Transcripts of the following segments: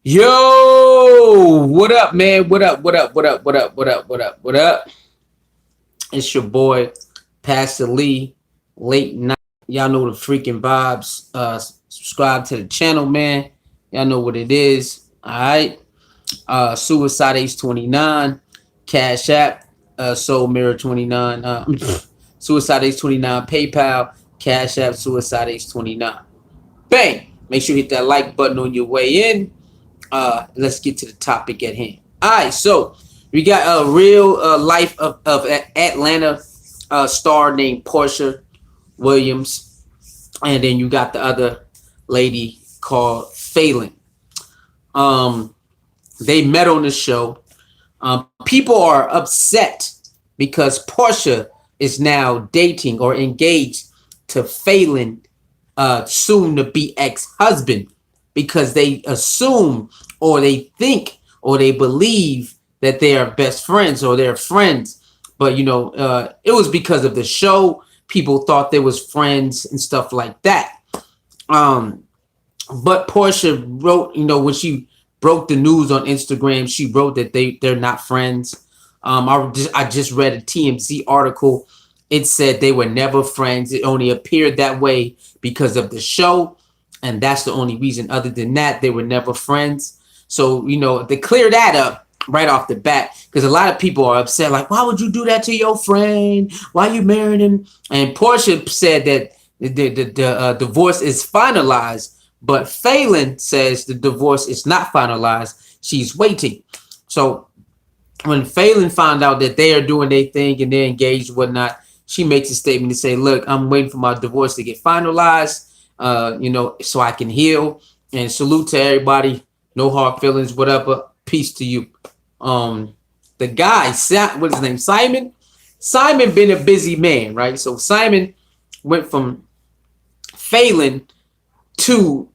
Yo, what up, man? What up? What up? What up? What up? What up? What up? What up? It's your boy, Pastor Lee. Late night. Y'all know the freaking vibes. Subscribe to the channel, man. Y'all know what it is. All right. Suicide Ace 29, Cash App, Soul Mirror 29, Suicide Ace 29, PayPal, Cash App, Suicide Ace 29. Bang! Make sure you hit that like button on your way in. Let's get to the topic at hand. All right, so we got a real life of Atlanta star named Porsha Williams, and then you got the other lady called FALYNN. They met on the show. People are upset because Porsha is now dating or engaged to FALYNN, soon to be ex-husband, because they assume or they think or they believe that they are best friends or they're friends. But, it was because of the show. People thought they was friends and stuff like that. But Porsha wrote, when she broke the news on Instagram, she wrote that they're not friends. I just read a TMZ article. It said they were never friends. It only appeared that way because of the show. And that's the only reason. Other than that, they were never friends. So, to clear that up right off the bat, because a lot of people are upset, like, why would you do that to your friend? Why you marrying him? And Porsha said that the divorce is finalized, but FALYNN says the divorce is not finalized. She's waiting. So when FALYNN found out that they are doing their thing and they're engaged and whatnot, she makes a statement to say, look, I'm waiting for my divorce to get finalized, so I can heal. And salute to everybody. No hard feelings, whatever. Peace to you. The guy, what's his name? Simon? Simon been a busy man, right? So Simon went from FALYNN to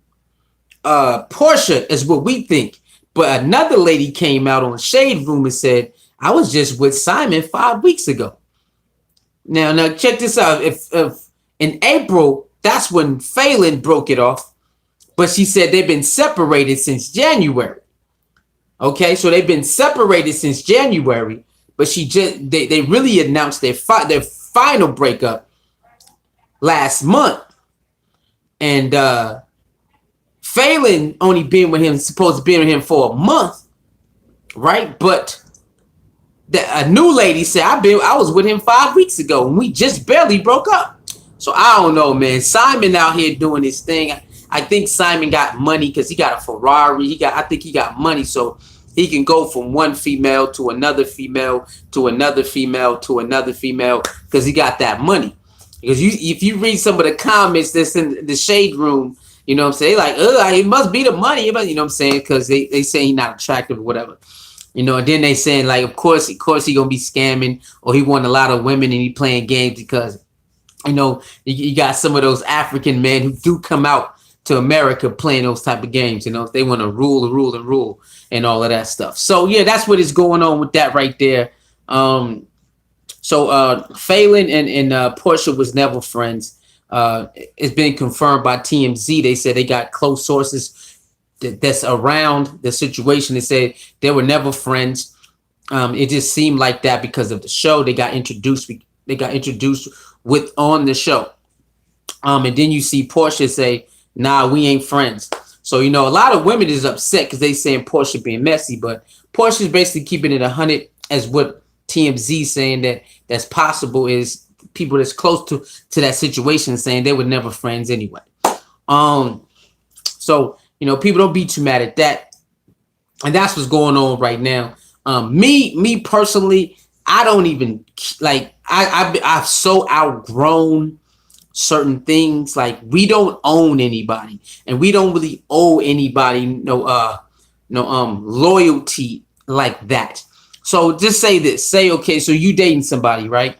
Porsha, is what we think. But another lady came out on Shade Room and said, I was just with Simon 5 weeks ago. Now check this out. If in April, that's when FALYNN broke it off. But she said they've been separated since January. Okay, so they've been separated since January. But they really announced their final breakup last month. And FALYNN only been with him, supposed to be with him for a month, right? But a new lady said, I was with him 5 weeks ago and we just barely broke up. So I don't know, man. Simon out here doing his thing. I think Simon got money because he got a Ferrari. I think he got money, so he can go from one female to another female to another female to another female because he got that money. Because if you read some of the comments that's in the Shade Room, you know what I'm saying? Like, it must be the money, but you know what I'm saying? Because they say he's not attractive or whatever. And then they saying, like, of course he gonna be scamming, or he want a lot of women and he playing games because, you got some of those African men who do come out to America playing those type of games. They want to rule and all of that stuff. So yeah, that's what is going on with that right there. So FALYNN and Porsha was never friends. It's been confirmed by TMZ. They said they got close sources that's around the situation. They said they were never friends. It just seemed like that because of the show. They got introduced. With on the show. And then you see Porsha say, nah, we ain't friends. So, a lot of women is upset because they saying Porsha being messy, but Porsha's basically keeping it 100 as what TMZ saying that's possible is people that's close to that situation saying they were never friends anyway. So, people don't be too mad at that. And that's what's going on right now. Me personally, I don't even like, I've so outgrown certain things. Like, we don't own anybody and we don't really owe anybody no loyalty like that. So just say this, okay, so you dating somebody, right?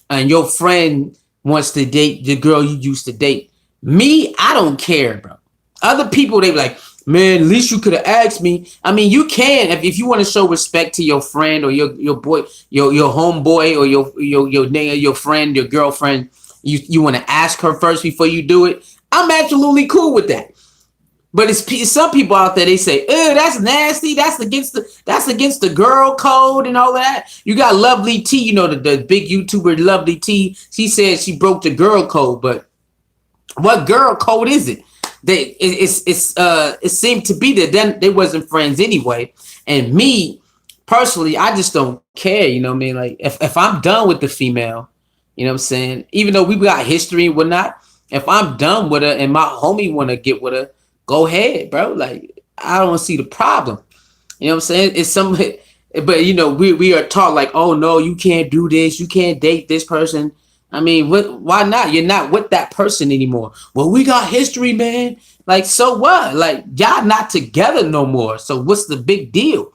And your friend wants to date the girl you used to date. Me, I don't care, bro. Other people, they be like, man, at least you could have asked me. I mean, you can if you want to show respect to your friend or your boy, your homeboy, or your friend, your girlfriend. You want to ask her first before you do it. I'm absolutely cool with that. But it's some people out there, they say, that's nasty. That's against the girl code and all of that. You got Lovely T, the big YouTuber Lovely T. She said she broke the girl code, but what girl code is it? It seemed to be that then they wasn't friends anyway. And me personally, I just don't care. You know what I mean? Like if I'm done with the female, you know what I'm saying? Even though we got history and whatnot, if I'm done with her and my homie want to get with her, go ahead, bro. Like I don't see the problem. You know what I'm saying? It's some, but we are taught like, oh no, you can't do this, you can't date this person. I mean, why not? You're not with that person anymore. Well, we got history, man. Like, so what? Like, y'all not together no more. So what's the big deal?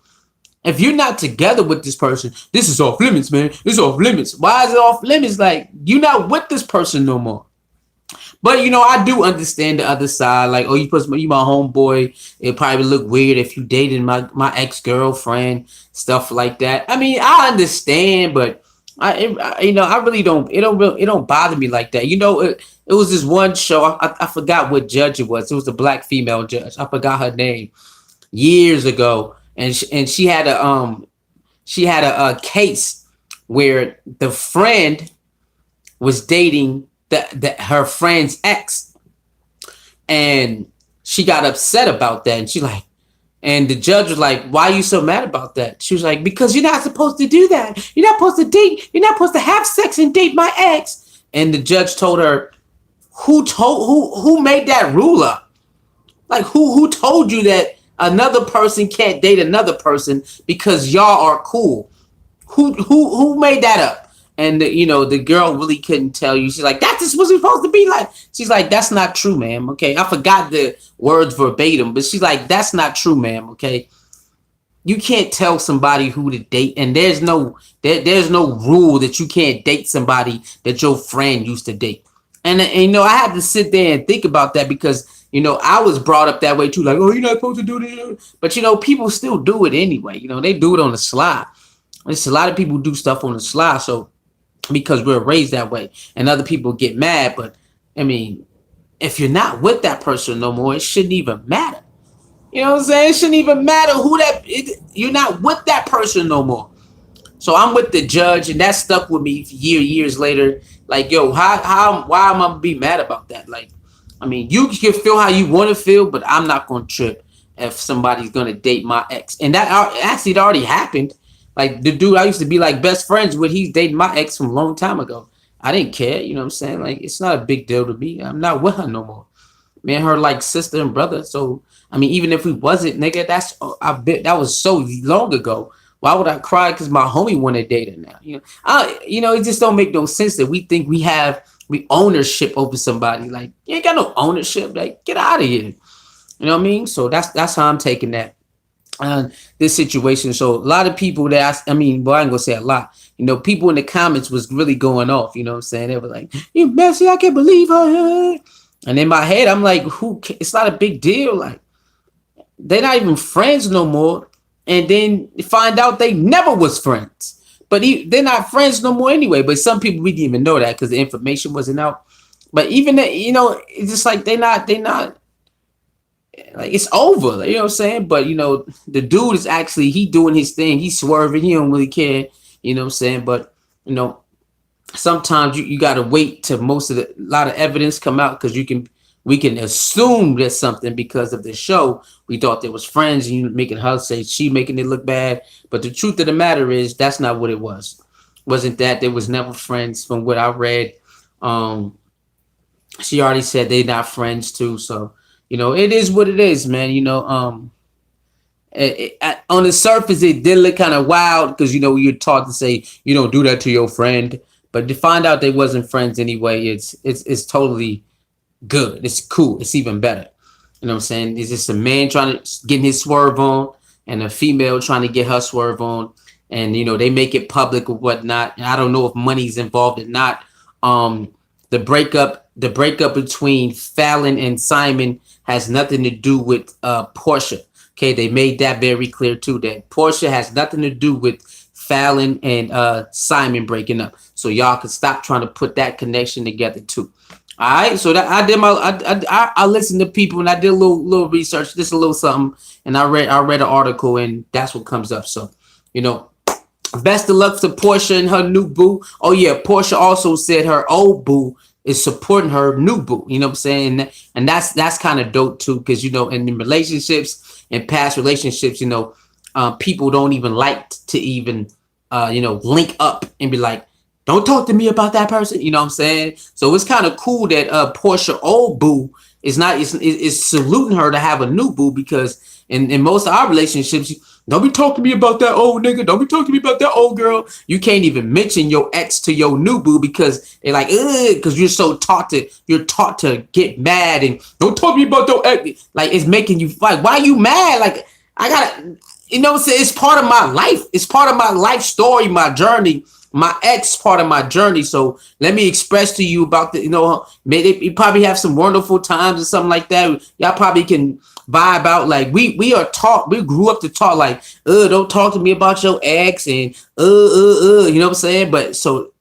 If you're not together with this person, this is off limits, man. This is off limits. Why is it off limits? Like, you're not with this person no more. But I do understand the other side. Like, oh, you my homeboy. It probably look weird if you dated my ex-girlfriend, stuff like that. I mean, I understand, but I really don't. It don't bother me like that. It was this one show. I forgot what judge it was. It was a black female judge. I forgot her name years ago, and she had a case where the friend was dating her friend's ex, and she got upset about that, and and the judge was like, why are you so mad about that? She was like, because you're not supposed to do that. You're not supposed to date. You're not supposed to have sex and date my ex. And the judge told her, who made that rule up? Like who told you that another person can't date another person because y'all are cool? Who made that up? And the girl really couldn't tell you. She's like, that's just what it's supposed to be like. She's like, that's not true, ma'am. Okay, I forgot the words verbatim, but she's like, that's not true, ma'am. Okay, you can't tell somebody who to date, and there's no rule that you can't date somebody that your friend used to date. And I had to sit there and think about that because I was brought up that way too. Like, oh, you're not supposed to do this, but people still do it anyway. They do it on the sly. There's a lot of people who do stuff on the sly, so because we're raised that way, and other people get mad. But I mean, if you're not with that person no more, it shouldn't even matter. You know what I'm saying? It shouldn't even matter you're not with that person no more. So I'm with the judge, and that stuck with me years later. Like, yo, why am I gonna be mad about that? Like, I mean, you can feel how you want to feel, but I'm not gonna trip if somebody's gonna date my ex. And that actually it already happened. Like the dude I used to be like best friends with, he's dating my ex from a long time ago. I didn't care, you know what I'm saying? Like, it's not a big deal to me. I'm not with her no more. Me and her like sister and brother. So I mean, even if we wasn't, nigga, that was so long ago. Why would I cry because my homie want to date her now? It just don't make no sense that we think we ownership over somebody. Like, you ain't got no ownership. Like, get out of here. You know what I mean? So that's how I'm taking that. This situation. So a lot of people that I ain't gonna say a lot. People in the comments was really going off. You know what I'm saying? They were like, "You messy! I can't believe her." And in my head, I'm like, it's not a big deal. Like, they're not even friends no more. And then you find out they never was friends. But they're not friends no more anyway. But some people, we didn't even know that because the information wasn't out. But even that, it's just like they not like, it's over. You know what I'm saying? But the dude is actually, he doing his thing. He's swerving. He don't really care. You know what I'm saying? But sometimes you gotta wait till a lot of evidence come out, because we can assume there's something because of the show. We thought there was friends, and you making her say she making it look bad. But the truth of the matter is that's not what it was. Wasn't that there was never friends from what I read. She already said they're not friends too. So it is what it is, man. On the surface, it did look kind of wild because you're taught to say you don't do that to your friend, but to find out they wasn't friends anyway, it's totally good. It's cool. It's even better. You know what I'm saying? It's just a man trying to get his swerve on, and a female trying to get her swerve on, and they make it public or whatnot. And I don't know if money's involved or not. The breakup between FALYNN and Simon has nothing to do with PORSHA. Okay, they made that very clear too, that PORSHA has nothing to do with FALYNN and Simon breaking up. So y'all can stop trying to put that connection together too. All right, so that I did my I listened to people and I did a little research, just a little something, and I read an article and that's what comes up. So, you know, best of luck to Portia and her new boo. Oh yeah, Portia also said her old boo is supporting her new boo. You know what I'm saying? And that's kind of dope too, because you know, in relationships and past relationships, you know, people don't even like to even you know, link up and be like, don't talk to me about that person. You know what I'm saying? So it's kind of cool that Portia old boo is not is saluting her to have a new boo, because in most of our relationships, don't be talking to me about that old nigga. Don't be talking to me about that old girl. You can't even mention your ex to your new boo because they're like, ugh, because you're taught to get mad and don't talk to me about your ex. Like, it's making you like, why are you mad? Like, I gotta, you know what I'm saying? It's part of my life. It's part of my life story, my journey. My ex part of my journey. So let me express to you about the, you know, maybe you probably have some wonderful times or something like that. Y'all probably can vibe out. Like we are taught, we grew up to talk like, don't talk to me about your ex and you know what I'm saying? But so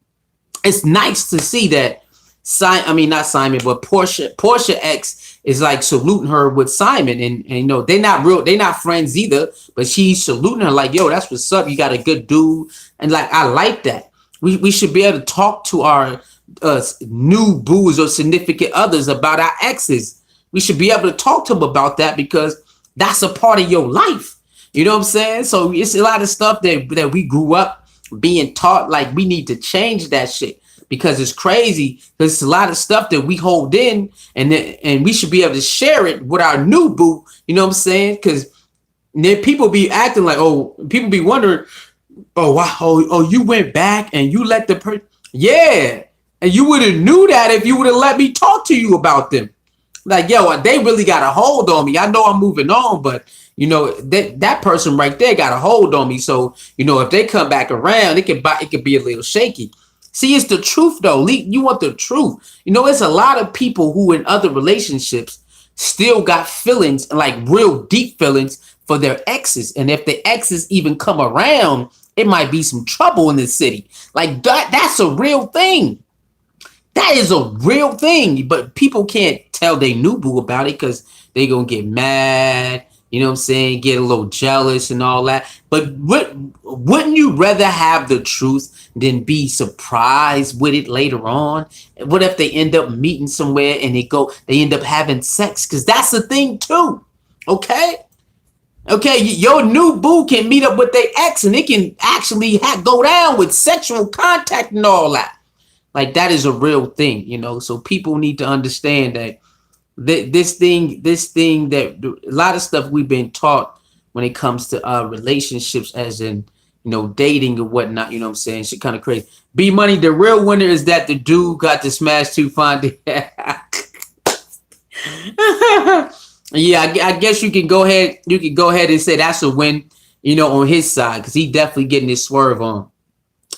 it's nice to see that I mean not Simon, but Portia X is like saluting her with Simon, and you know they're not friends either, but she's saluting her like, yo, that's what's up. You got a good dude, and like I like that. We should be able to talk to our new boos or significant others about our exes. We should be able to talk to them about that because that's a part of your life. You know what I'm saying? So it's a lot of stuff that we grew up being taught, like we need to change that shit because it's crazy. There's a lot of stuff that we hold in, and we should be able to share it with our new boo. You know what I'm saying? Because then people be acting like, oh, people be wondering, oh wow, oh you went back and you let the person, yeah, and you would have knew that if you would have let me talk to you about them. Like, yo, they really got a hold on me. I know I'm moving on, but you know that person right there got a hold on me. So you know, if they come back around, it could be a little shaky. See, it's the truth though. You want the truth. You know, it's a lot of people who in other relationships still got feelings, like real deep feelings for their exes, and if the exes even come around, it might be some trouble in the city. Like that's a real thing. That is a real thing, but people can't tell they new boo about it because they gonna get mad. You know what I'm saying? Get a little jealous and all that. But wouldn't you rather have the truth than be surprised with it later on? What if they end up meeting somewhere and they end up having sex? Because that's the thing too. Okay. Okay, your new boo can meet up with their ex and it can actually go down with sexual contact and all that. Like that is a real thing, you know. So people need to understand that this thing that a lot of stuff we've been taught when it comes to relationships, as in, you know, dating or whatnot. You know what I'm saying? Shit kind of crazy. B Money, the real winner is that the dude got the smash too fine. Yeah, I guess you can go ahead. You can go ahead and say that's a win. You know, on his side, because he definitely getting his swerve on.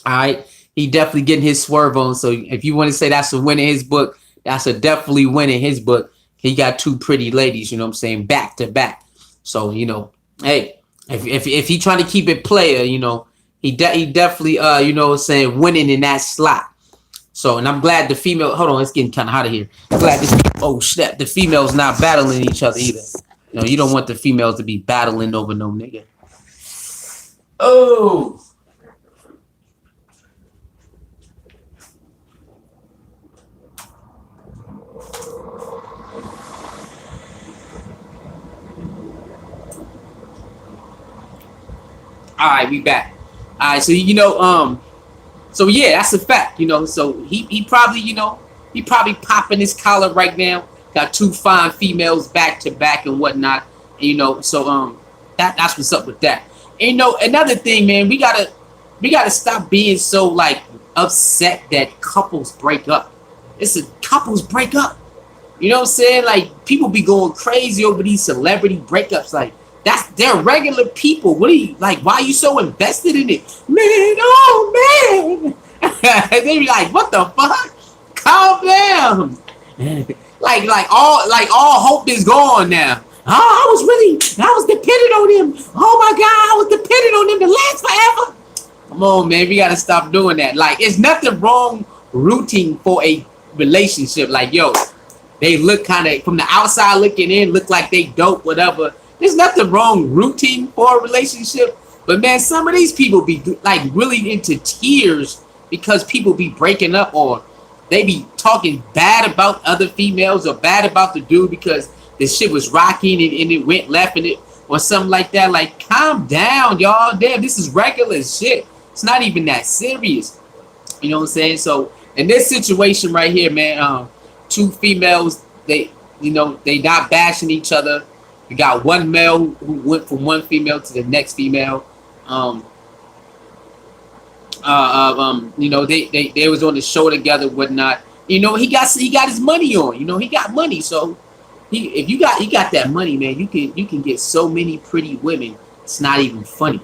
All right. He definitely getting his swerve on. So if you want to say that's a win in his book, that's a definitely win in his book. He got two pretty ladies, you know what I'm saying, back to back. So, you know, hey, if he trying to keep it player, you know, he definitely you know what I'm saying, winning in that slot. So, and I'm glad the female, hold on, it's getting kind of hot of here. I'm glad oh snap, the females not battling each other either. You know, you don't want the females to be battling over no nigga. Oh. All right, we back. All right, so you know, so yeah, that's a fact. You know, so he probably, you know, he probably popping his collar right now. Got two fine females back to back and whatnot. And, you know, so that's what's up with that. And, you know, another thing, man, we gotta stop being so like upset that couples break up. It's a couples break up. You know what I'm saying? Like people be going crazy over these celebrity breakups. Like they're regular people. What are you like? Why are you so invested in it, man? Oh man! They be like, what the fuck? Calm down. like all hope is gone now. I was dependent on him. Oh my god, I was dependent on him to last forever. Come on, man, we gotta stop doing that. Like, it's nothing wrong rooting for a relationship. Like, yo, they look kind of, from the outside looking in, look like they dope, whatever. There's nothing wrong rooting for a relationship. But man, some of these people be like really into tears because people be breaking up, or they be talking bad about other females or bad about the dude because the shit was rocking and it went left and it, or something like that. Like, calm down, y'all. Damn, this is regular shit. It's not even that serious. You know what I'm saying? So in this situation right here, man, two females, they, you know, they not bashing each other. You got one male who went from one female to the next female. You know, they was on the show together, whatnot. You know, he got his money on. You know, he got money, so he got that money, man. You can get so many pretty women. It's not even funny.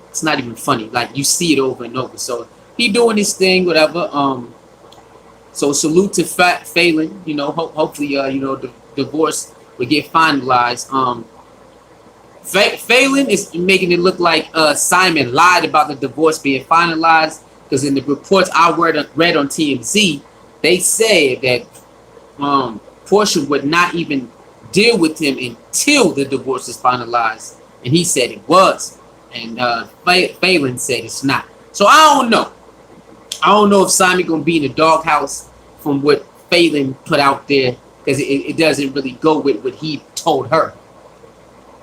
It's not even funny. Like, you see it over and over. So he doing his thing, whatever. So salute to FALYNN. You know, hopefully, you know, the divorce will get finalized. FALYNN is making it look like Simon lied about the divorce being finalized, because in the reports I read on TMZ, they said that PORSHA would not even deal with him until the divorce is finalized, and he said it was, and FALYNN said it's not. So I don't know. I don't know if Simon gonna be in the doghouse from what FALYNN put out there, because it doesn't really go with what he told her,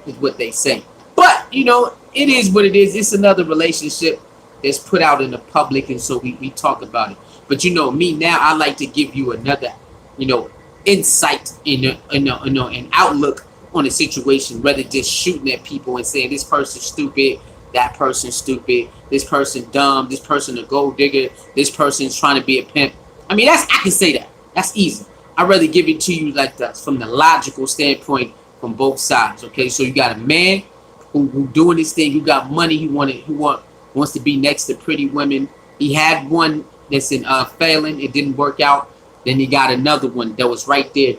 is what they say. But, you know, it is what it is. It's another relationship that's put out in the public, and so we talk about it. But, you know, me now, I like to give you another, you know, insight in an outlook on a situation, rather just shooting at people and saying this person's stupid, that person's stupid, this person dumb, this person a gold digger, this person's trying to be a pimp. I mean, I can say that. That's easy. I'd rather give it to you like that, from the logical standpoint, from both sides. Okay, so you got a man who doing this thing. You got money. He wants to be next to pretty women. He had one that's in FALYNN. It didn't work out. Then he got another one that was right there,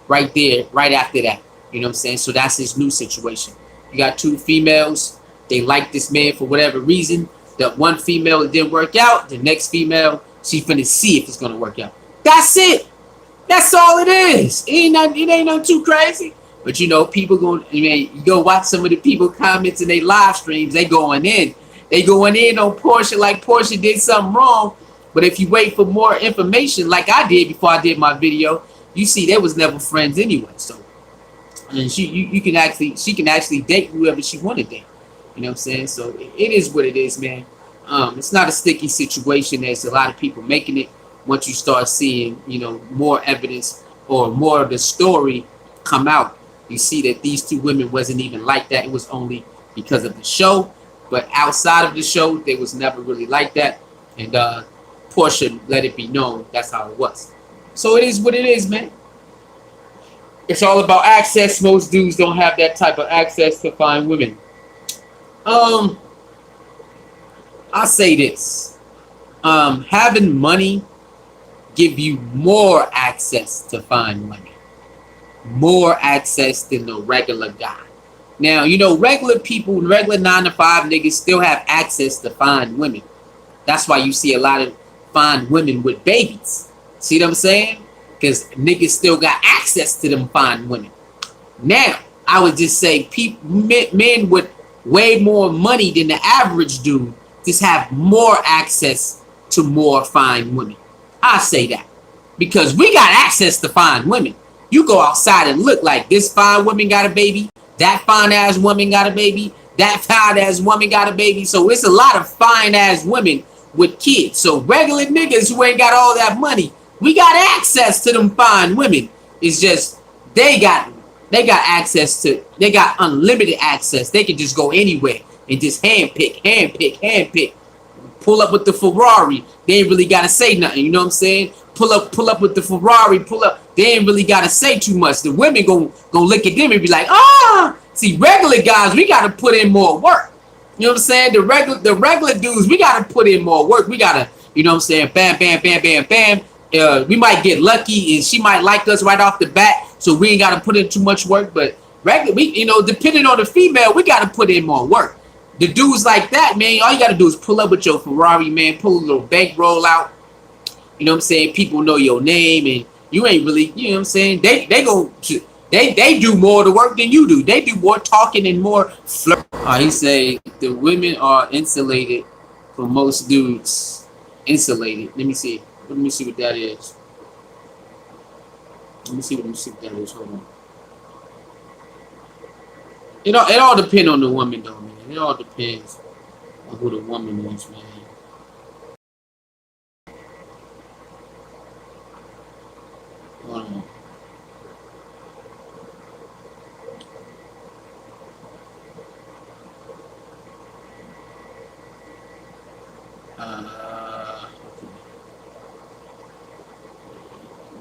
right after that. You know what I'm saying? So that's his new situation. You got two females. They like this man for whatever reason. That one female, it didn't work out. The next female, she finna see if it's gonna work out. That's it. That's all it is. It ain't nothing too crazy. But you know, people going, man, you go watch some of the people comments in their live streams. They going in on PORSHA like PORSHA did something wrong. But if you wait for more information, like I did before I did my video, you see they was never friends anyway. So, and she can actually date whoever she want to date. You know what I'm saying? So it is what it is, man. It's not a sticky situation. There's a lot of people making it. Once you start seeing, you know, more evidence or more of the story come out, you see that these two women wasn't even like that. It was only because of the show. But outside of the show, they was never really like that. And PORSHA let it be known that's how it was. So it is what it is, man. It's all about access. Most dudes don't have that type of access to find women. I'll say this. Having money give you more access to find women. More access than the regular guy. Now, you know, regular people, regular 9-to-5 niggas still have access to find women. That's why you see a lot of fine women with babies. See what I'm saying? Because niggas still got access to them fine women. Now, I would just say men with way more money than the average dude just have more access to more fine women. I say that because we got access to fine women. You go outside and look, like this fine woman got a baby, that fine ass woman got a baby, that fine ass woman got a baby. So it's a lot of fine ass women with kids. So regular niggas who ain't got all that money, we got access to them fine women. It's just they got access to, they got unlimited access. They can just go anywhere and just handpick. Pull up with the Ferrari. They ain't really gotta say nothing. You know what I'm saying? Pull up with the Ferrari. Pull up. They ain't really gotta say too much. The women gonna look at them and be like, ah. See, regular guys, we gotta put in more work. You know what I'm saying? The regular dudes, we gotta put in more work. We gotta, you know what I'm saying? Bam, bam, bam, bam, bam. We might get lucky and she might like us right off the bat, so we ain't gotta put in too much work. But regular, we, you know, depending on the female, we gotta put in more work. The dudes like that, man, all you gotta do is pull up with your Ferrari, man, pull a little bankroll out, You know what I'm saying? People know your name and you ain't really, you know what I'm saying? They do more of the work than you do. They do more talking and more flirt. He say the women are insulated for most dudes. Insulated. Let me see. Let me see what that is. Let me see what that is. Hold on. It all depends on the woman though, man. It all depends on who the woman is, man. Hold on.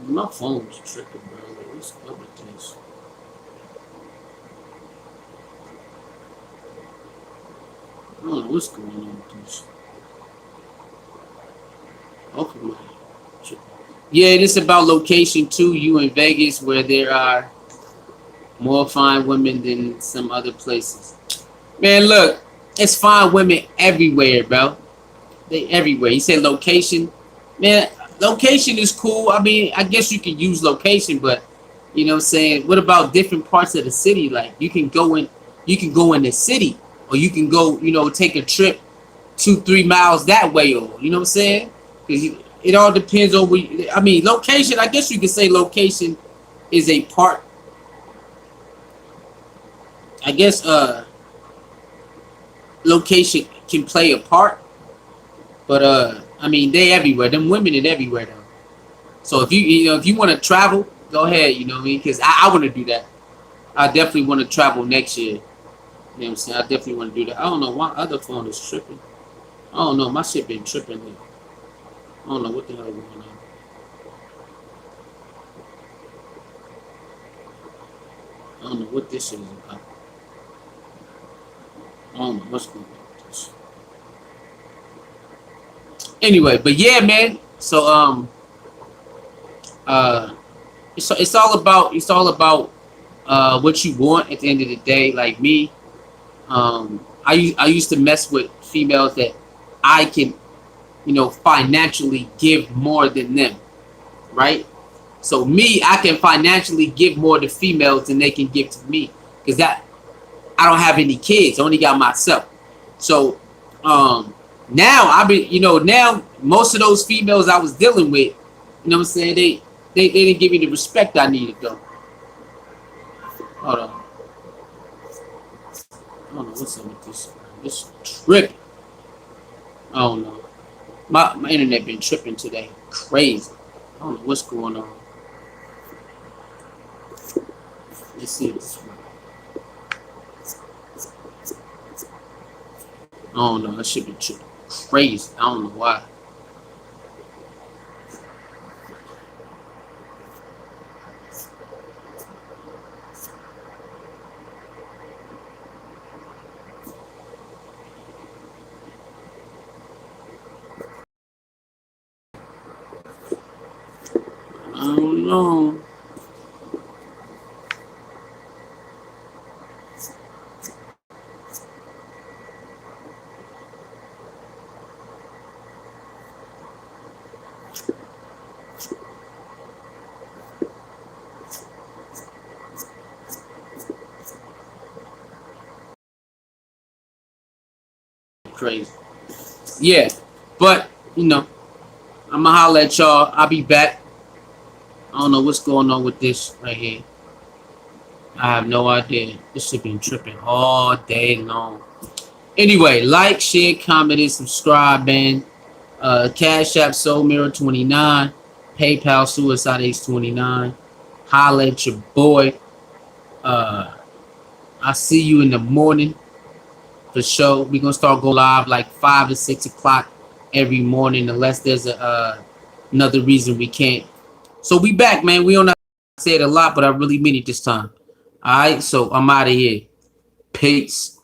My phone's tripping, bro. Like, what's up with this? I don't know what's going on with this. Okay, yeah, this about location too. You in Vegas, where there are more fine women than some other places. Man, look, it's fine women everywhere, bro. They everywhere. You said location, man. Location is cool. I mean, I guess you can use location, but you know what I'm saying. What about different parts of the city? Like you can go in the city, or you can go, take a trip 2-3 miles that way, or you know what I'm saying? Because it all depends on where. I mean, location. I guess you could say location is a part. I guess location can play a part, but I mean they everywhere. Them women are everywhere though. So if you want to travel, go ahead. You know what I mean? Because I want to do that. I definitely want to travel next year. You know what I'm saying? I definitely want to do that. I don't know why other phone is tripping. I don't know. My shit been tripping. I don't know what the hell is going on. I don't know what this is about. I don't know what's going on with this. Anyway, but yeah, man. So uh, it's all about what you want at the end of the day. Like me, I used to mess with females that I can, financially give more than them, right? So me, I can financially give more to females than they can give to me, because that I don't have any kids. I only got myself. So now now most of those females I was dealing with, what I'm saying, they didn't give me the respect I needed though. Hold on. I don't know what's up with this. This tripping. I don't know. My internet been tripping today. Crazy. I don't know what's going on. Let's see this. I don't know. That should be tripping. Crazy. I don't know why. I don't know. Crazy. Yeah. But, I'ma holler at y'all. I'll be back. I don't know what's going on with this right here. I have no idea. This should be tripping all day long. Anyway, like, share, comment, and subscribe, man. Cash App Soul Mirror 29. PayPal Suicide Ace 29. Holla at your boy. Uh, I see you in the morning for sure. We're gonna start go live like 5 to 6 o'clock every morning, unless there's another reason we can't. So we back, man. We don't say it a lot, but I really mean it this time. All right, so I'm out of here. Peace.